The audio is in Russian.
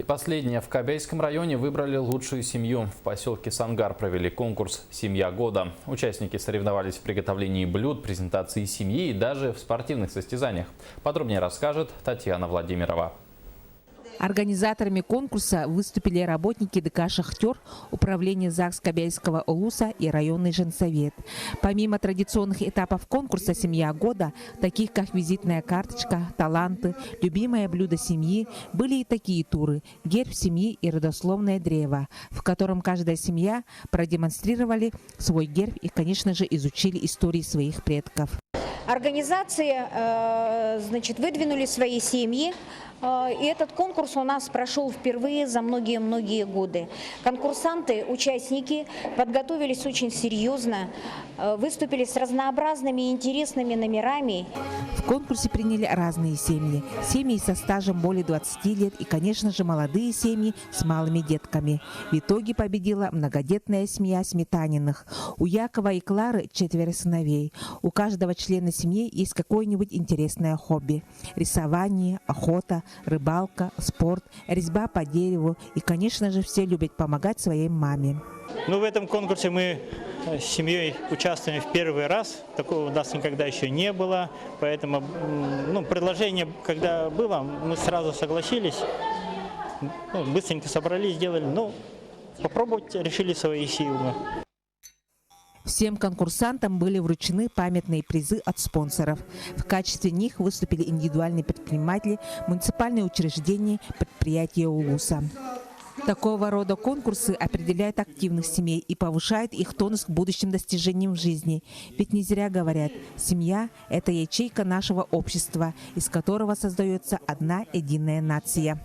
И последнее. В Кобяйском районе выбрали лучшую семью. В поселке Сангар провели конкурс «Семья года». Участники соревновались в приготовлении блюд, презентации семьи и даже в спортивных состязаниях. Подробнее расскажет Татьяна Владимирова. Организаторами конкурса выступили работники ДК «Шахтер», управление ЗАГС Кобяйского улуса и районный женсовет. Помимо традиционных этапов конкурса «Семья года», таких как визитная карточка, таланты, любимое блюдо семьи, были и такие туры – герб семьи и родословное древо, в котором каждая семья продемонстрировали свой герб и, конечно же, изучили истории своих предков. Организации, выдвинули свои семьи, и этот конкурс у нас прошел впервые за многие-многие годы. Конкурсанты, участники подготовились очень серьезно, выступили с разнообразными и интересными номерами. В конкурсе приняли разные семьи. Семьи со стажем более 20 лет и, конечно же, молодые семьи с малыми детками. В итоге победила многодетная семья Сметаниных. У Якова и Клары 4 сыновей. У каждого члена семьи есть какое-нибудь интересное хобби. Рисование, охота, рыбалка, спорт, резьба по дереву. И, конечно же, все любят помогать своей маме. В этом конкурсе мы с семьей участвуем в первый раз. Такого у нас никогда еще не было. Поэтому предложение, когда было, мы сразу согласились. Быстренько собрались, сделали. Попробовать решили свои силы. Всем конкурсантам были вручены памятные призы от спонсоров. В качестве них выступили индивидуальные предприниматели, муниципальные учреждения, предприятия улуса. Такого рода конкурсы определяют активных семей и повышают их тонус к будущим достижениям в жизни. Ведь не зря говорят, семья – это ячейка нашего общества, из которого создается одна единая нация.